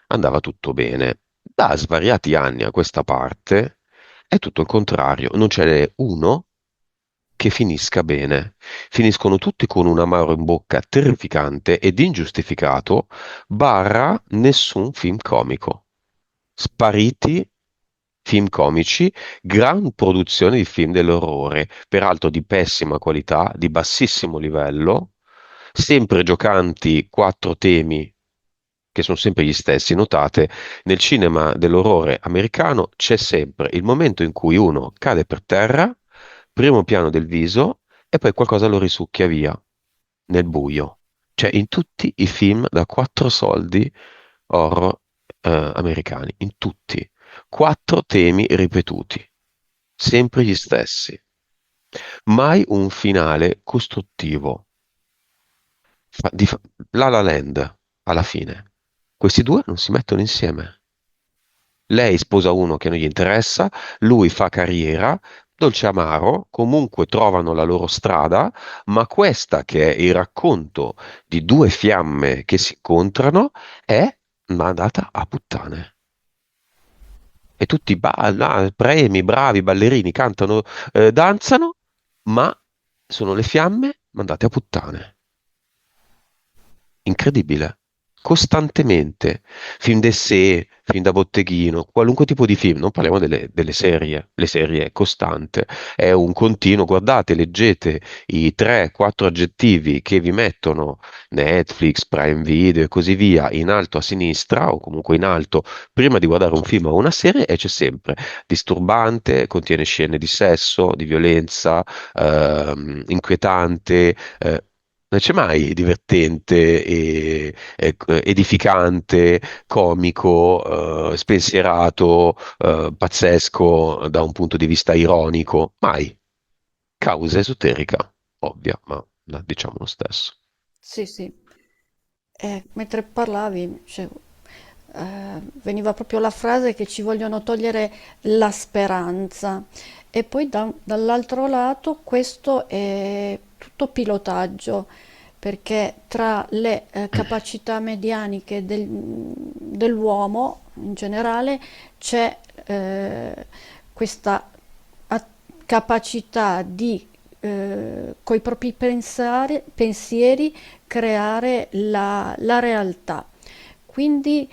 andava tutto bene. Da svariati anni a questa parte è tutto il contrario, non ce n'è uno che finisca bene. Finiscono tutti con un amaro in bocca terrificante ed ingiustificato, barra nessun film comico. Spariti film comici, gran produzione di film dell'orrore, peraltro di pessima qualità, di bassissimo livello, sempre giocanti quattro temi che sono sempre gli stessi. Notate, nel cinema dell'orrore americano c'è sempre il momento in cui uno cade per terra, primo piano del viso e poi qualcosa lo risucchia via nel buio. Cioè, in tutti i film da quattro soldi horror americani, in tutti. Quattro temi ripetuti, sempre gli stessi. Mai un finale costruttivo. La La Land, alla fine. Questi due non si mettono insieme. Lei sposa uno che non gli interessa, lui fa carriera, dolce amaro, comunque trovano la loro strada, ma questa che è il racconto di due fiamme che si incontrano è mandata a puttane. E tutti premi, bravi, ballerini, cantano, danzano, ma sono le fiamme mandate a puttane. Incredibile. Costantemente. Film d'essai, film da botteghino, qualunque tipo di film, non parliamo delle serie, le serie è costante, è un continuo, guardate, leggete i 3-4 aggettivi che vi mettono Netflix, Prime Video e così via in alto a sinistra o comunque in alto prima di guardare un film o una serie e c'è sempre disturbante, contiene scene di sesso, di violenza, inquietante, non c'è mai divertente e edificante, comico, spensierato, pazzesco da un punto di vista ironico. Mai. Causa esoterica, ovvia, ma diciamo lo stesso. Sì, sì. Mentre parlavi, cioè, veniva proprio la frase che ci vogliono togliere la speranza. E poi dall'altro lato questo è tutto pilotaggio, perché tra le capacità medianiche dell'uomo in generale c'è questa a- capacità di coi propri pensieri creare la realtà. Quindi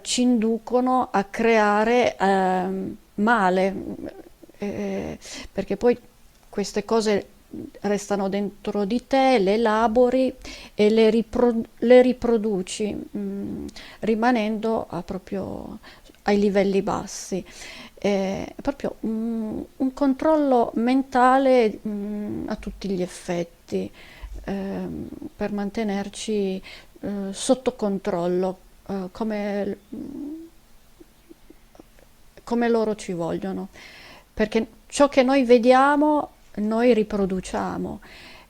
ci inducono a creare male, eh, perché poi queste cose restano dentro di te, le elabori e le riproduci, rimanendo proprio ai livelli bassi. È proprio un controllo mentale, a tutti gli effetti, per mantenerci sotto controllo, come loro ci vogliono. Perché ciò che noi vediamo, noi riproduciamo.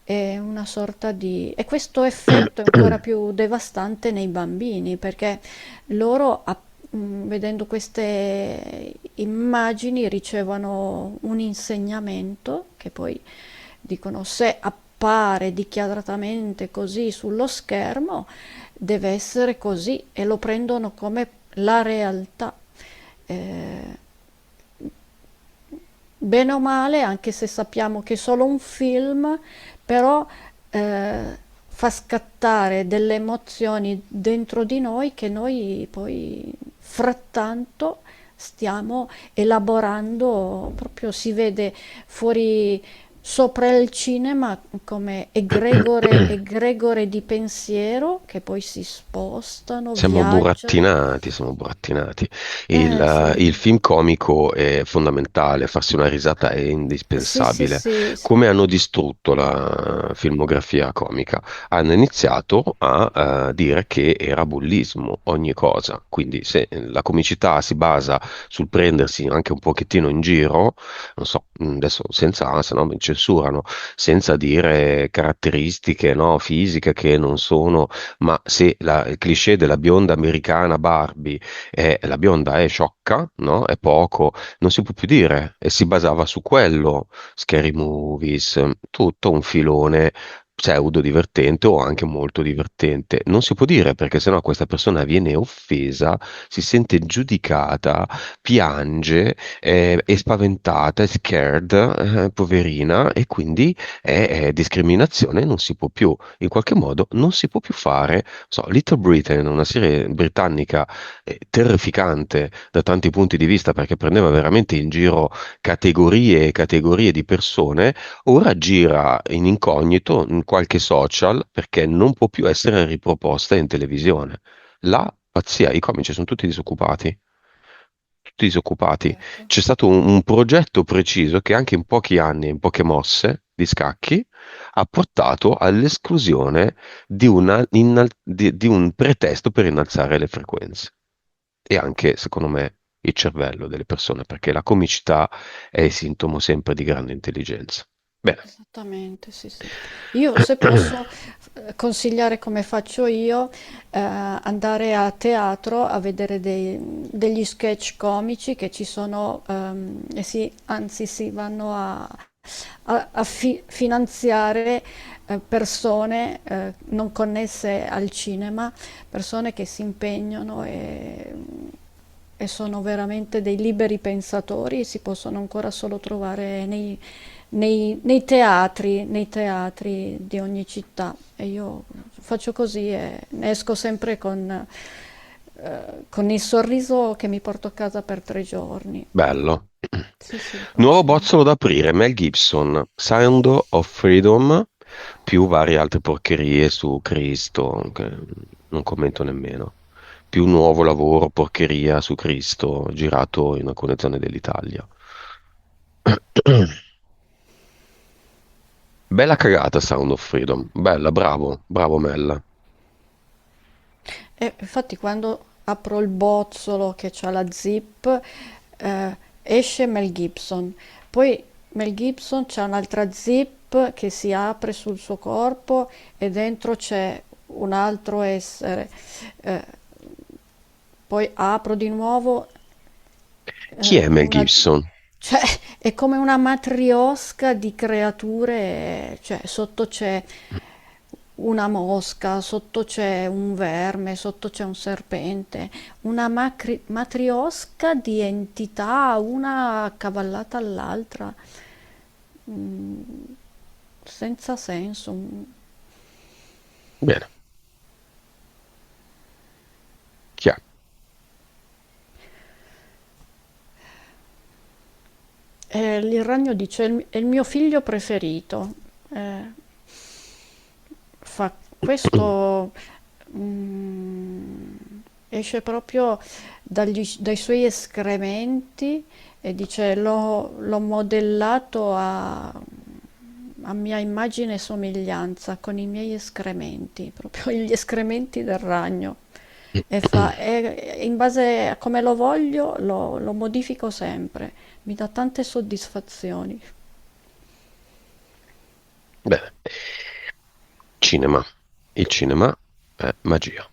È una sorta di... E questo effetto è ancora più devastante nei bambini, perché loro, vedendo queste immagini, ricevono un insegnamento che poi dicono se appare dichiaratamente così sullo schermo, deve essere così e lo prendono come la realtà. Eh, Bene o male, anche se sappiamo che è solo un film, però fa scattare delle emozioni dentro di noi che noi poi frattanto stiamo elaborando, proprio si vede fuori sopra il cinema come egregore di pensiero che poi si spostano, viaggiano. Siamo burattinati. Sì. Il film comico è fondamentale, farsi una risata è Sì, sì, indispensabile. sì, sì. Come hanno distrutto la filmografia comica? Hanno iniziato a dire che era bullismo ogni cosa. Quindi se la comicità si basa sul prendersi anche un pochettino in giro, non so, adesso senza, se no mi censurano, senza dire caratteristiche, no, fisiche che non sono, ma se il cliché della bionda americana Barbie è la bionda è sciocca, no? È poco, non si può più dire e si basava su quello, Scary Movies, tutto un filone pseudo divertente o anche molto divertente. Non si può dire perché sennò questa persona viene offesa, si sente giudicata, piange, è spaventata, è scared, poverina, e quindi è discriminazione, non si può più in qualche modo non si può più fare. So, Little Britain, una serie britannica terrificante da tanti punti di vista perché prendeva veramente in giro categorie e categorie di persone, ora gira in incognito in qualche social perché non può più essere riproposta in televisione. La pazzia, i comici sono tutti disoccupati. Tutti disoccupati. Certo. C'è stato un progetto preciso che anche in pochi anni, in poche mosse, di scacchi ha portato all'esclusione di un pretesto per innalzare le frequenze e anche, secondo me, il cervello delle persone, perché la comicità è il sintomo sempre di grande intelligenza. Bene. Esattamente, sì, sì. Io se posso consigliare come faccio io, andare a teatro a vedere degli sketch comici che ci sono, e anzi si vanno a finanziare persone non connesse al cinema, persone che si impegnano e sono veramente dei liberi pensatori, si possono ancora solo trovare nei teatri di ogni città. E io faccio così e ne esco sempre con il sorriso che mi porto a casa per 3 giorni. Bello. Sì, sì, Nuovo consiglio. bozzolo da aprire, Mel Gibson, Sound of Freedom, più varie altre porcherie su Cristo, che non commento nemmeno. Più nuovo lavoro, porcheria su Cristo, girato in alcune zone dell'Italia. Bella cagata Sound of Freedom, bella, bravo, bravo Mel. E infatti quando apro il bozzolo che c'ha la zip, esce Mel Gibson. Poi Mel Gibson c'ha un'altra zip che si apre sul suo corpo e dentro c'è un altro essere. Eh, Poi apro di nuovo Chi è Mel una... Gibson? Cioè, è come una matriosca di creature, cioè sotto c'è una mosca, sotto c'è un verme, sotto c'è un serpente, una matriosca di entità, una accavallata all'altra, senza senso. Bene, chiaro. Il ragno dice: è il mio figlio preferito. Eh, fa questo, mm, esce proprio dai suoi escrementi e dice: l'ho modellato a mia immagine e somiglianza con i miei escrementi, proprio gli escrementi del ragno. E in base a come lo voglio, lo modifico sempre. Mi dà tante soddisfazioni. Bene. Cinema. Il cinema è magia.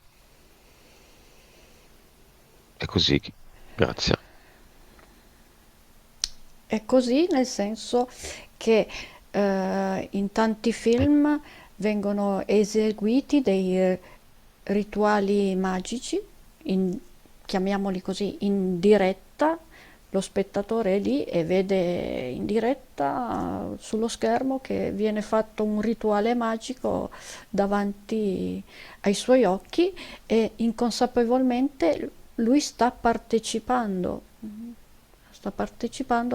È così. Grazie. È così nel senso che in tanti film vengono eseguiti dei rituali magici, in- chiamiamoli così, in diretta. Lo spettatore è lì e vede in diretta sullo schermo che viene fatto un rituale magico davanti ai suoi occhi e inconsapevolmente lui sta partecipando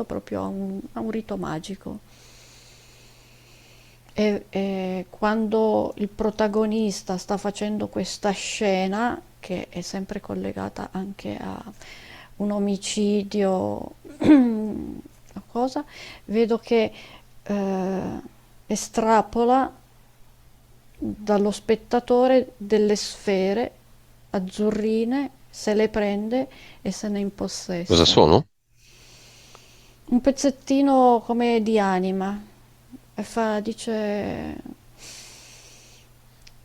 proprio a un rito magico. E quando il protagonista sta facendo questa scena, che è sempre collegata anche a un omicidio o cosa, vedo che eh, estrapola dallo spettatore delle sfere azzurrine, se le prende e se ne Cosa impossessa. sono? Un pezzettino come di anima. Dice,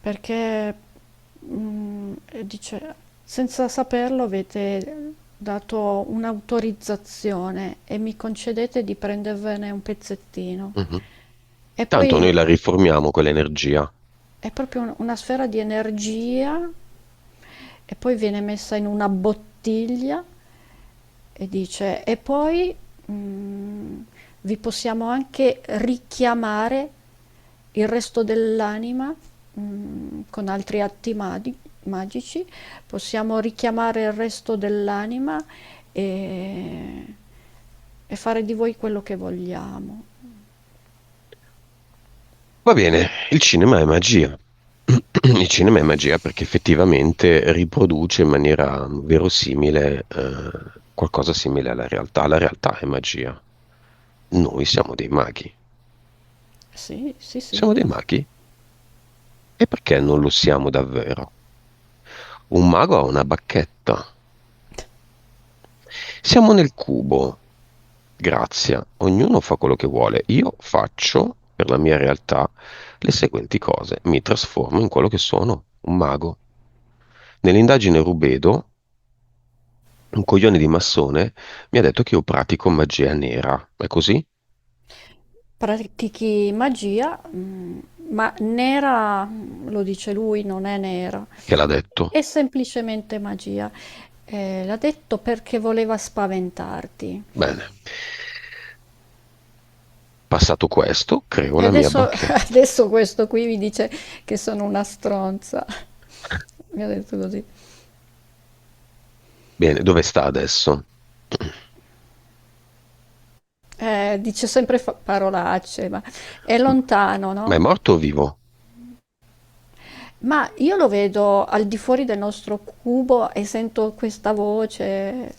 perché dice, senza saperlo avete dato un'autorizzazione e mi concedete di prendervene un pezzettino. Mhm. E Tanto noi poi la riformiamo quell'energia. è proprio una sfera di energia e poi viene messa in una bottiglia e dice, e poi vi possiamo anche richiamare il resto dell'anima con altri atti magici, possiamo richiamare il resto dell'anima e, e fare di voi quello che vogliamo. Va bene, il cinema è magia. Il cinema è magia perché effettivamente riproduce in maniera verosimile qualcosa simile alla realtà. La realtà è magia. Noi siamo dei maghi. Sì, sì, sì. Siamo dei maghi? E perché non lo siamo davvero? Un mago ha una bacchetta. Siamo nel cubo. Grazia, ognuno fa quello che vuole. Io faccio, per la mia realtà, le seguenti cose. Mi trasformo in quello che sono, un mago. Nell'indagine Rubedo, un coglione di massone mi ha detto che io pratico magia nera. È così? Pratichi magia, ma nera, lo dice lui, non è nera, Che l'ha detto? è semplicemente magia. L'ha detto perché voleva spaventarti. Bene. Passato questo, creo E la mia adesso, bacchetta. adesso questo qui mi dice che sono una stronza. Mi ha detto così. Bene, dove sta adesso? Dice sempre parolacce, ma è lontano, Ma è no? morto o vivo? Ma io lo vedo al di fuori del nostro cubo e sento questa voce.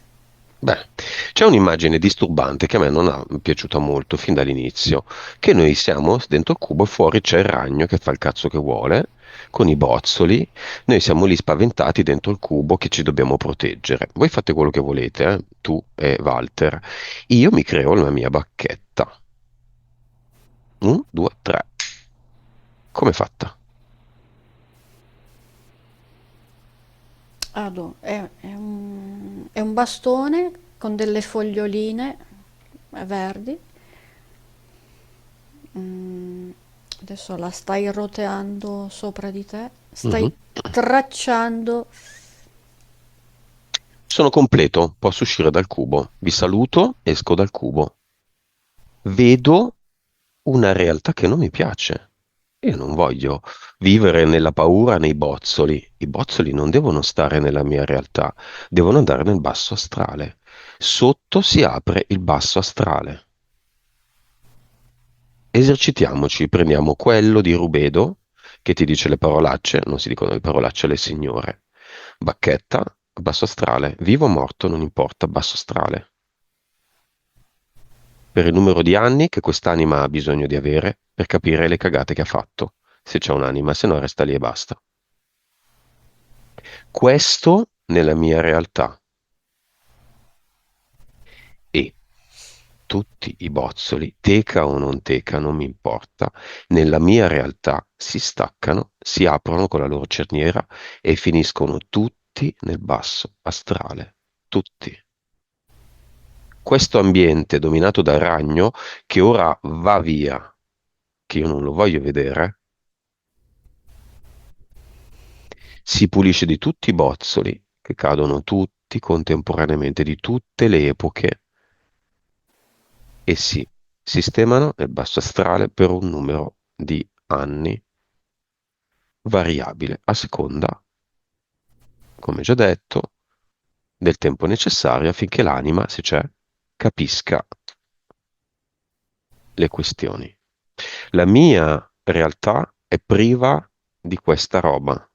Beh, c'è un'immagine disturbante che a me non ha piaciuta molto fin dall'inizio, che noi siamo dentro il cubo e fuori c'è il ragno che fa il cazzo che vuole, con i bozzoli, noi siamo lì spaventati dentro il cubo che ci dobbiamo proteggere. Voi fate quello che volete, tu e Walter. Io mi creo la mia bacchetta. Un, due, tre. Come è fatta? È un bastone con delle foglioline verdi. Mm, Adesso la stai roteando sopra di te, Mhm. stai tracciando. Sono completo, posso uscire dal cubo. Vi saluto, esco dal cubo. Vedo una realtà che non mi piace. Io non voglio vivere nella paura nei bozzoli. I bozzoli non devono stare nella mia realtà, devono andare nel basso astrale. Sotto si apre il basso astrale. Esercitiamoci, prendiamo quello di Rubedo che ti dice le parolacce, non si dicono le parolacce alle signore. Bacchetta, basso astrale, vivo o morto, non importa, basso astrale. Per il numero di anni che quest'anima ha bisogno di avere per capire le cagate che ha fatto. Se c'è un'anima, se no resta lì e basta. Questo nella mia realtà. E tutti i bozzoli, teca o non teca, non mi importa, nella mia realtà si staccano, si aprono con la loro cerniera e finiscono tutti nel basso astrale. Tutti. Questo ambiente dominato dal ragno, che ora va via, che io non lo voglio vedere, si pulisce di tutti i bozzoli che cadono tutti contemporaneamente, di tutte le epoche, e si sistemano nel basso astrale per un numero di anni variabile a seconda, come già detto, del tempo necessario affinché l'anima, se c'è, capisca le questioni. La mia realtà è priva di questa roba,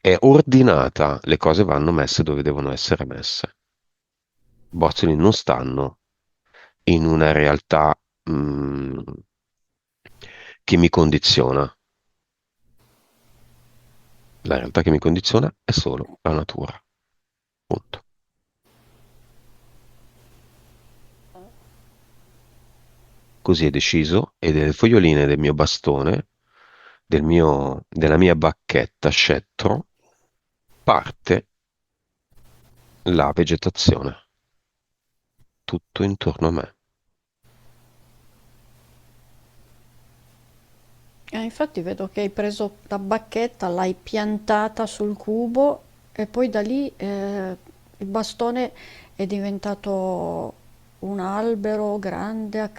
è ordinata, le cose vanno messe dove devono essere messe. Bozzoli non stanno in una realtà che mi condiziona. La realtà che mi condiziona è solo la natura. Punto. Così è deciso e delle foglioline del mio bastone, della mia bacchetta scettro, parte la vegetazione, tutto intorno a me. Infatti vedo che hai preso la bacchetta, l'hai piantata sul cubo e poi da lì il bastone è diventato un albero grande,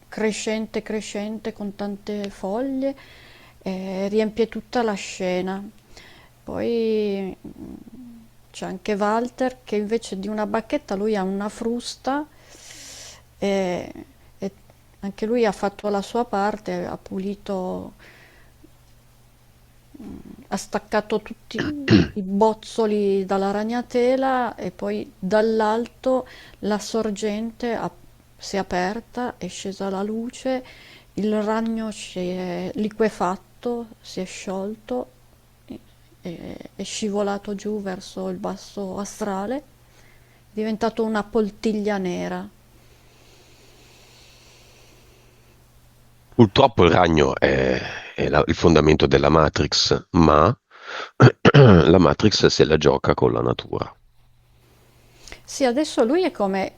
crescente, crescente, con tante foglie, e riempie tutta la scena. Poi c'è anche Walter che invece di una bacchetta lui ha una frusta e, e anche lui ha fatto la sua parte, ha pulito, ha staccato tutti i bozzoli dalla ragnatela e poi dall'alto la sorgente si è aperta, è scesa la luce il ragno si è liquefatto, si è sciolto, è scivolato giù verso il basso astrale, è diventato una poltiglia nera. Purtroppo il ragno è il fondamento della Matrix, ma la Matrix se la gioca con la natura. Sì, adesso lui è come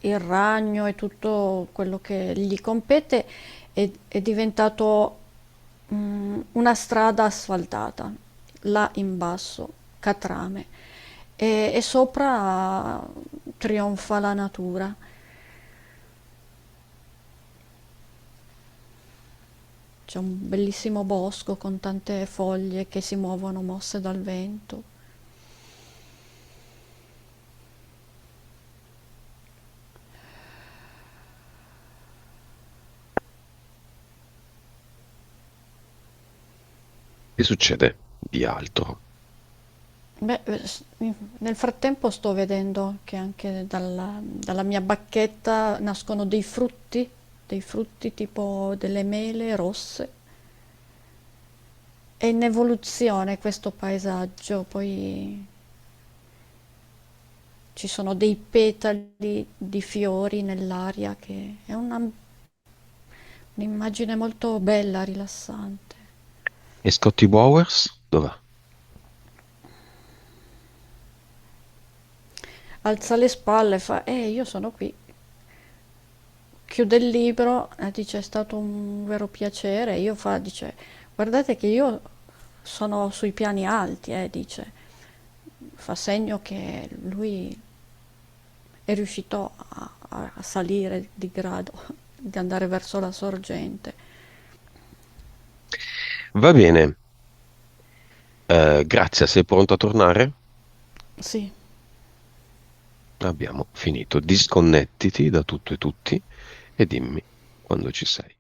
il ragno e tutto quello che gli compete è diventato una strada asfaltata, là in basso, Catrame, e sopra trionfa la natura. C'è un bellissimo bosco con tante foglie che si muovono mosse dal vento. Che succede di altro? Beh, nel frattempo sto vedendo che anche dalla mia bacchetta nascono dei frutti tipo delle mele rosse. È in evoluzione questo paesaggio, poi ci sono dei petali di fiori nell'aria che è un'immagine molto bella, rilassante. E Scotty Bowers? Dov'è? Alza le spalle e fa, io sono qui. Chiude il libro e dice, è stato un vero piacere. Io fa, dice, guardate che io sono sui piani alti, dice. Fa segno che lui è riuscito a salire di grado, di andare verso la sorgente. Va bene, grazie, sei pronto a tornare? Sì. Abbiamo finito. Disconnettiti da tutto e tutti e dimmi quando ci sei.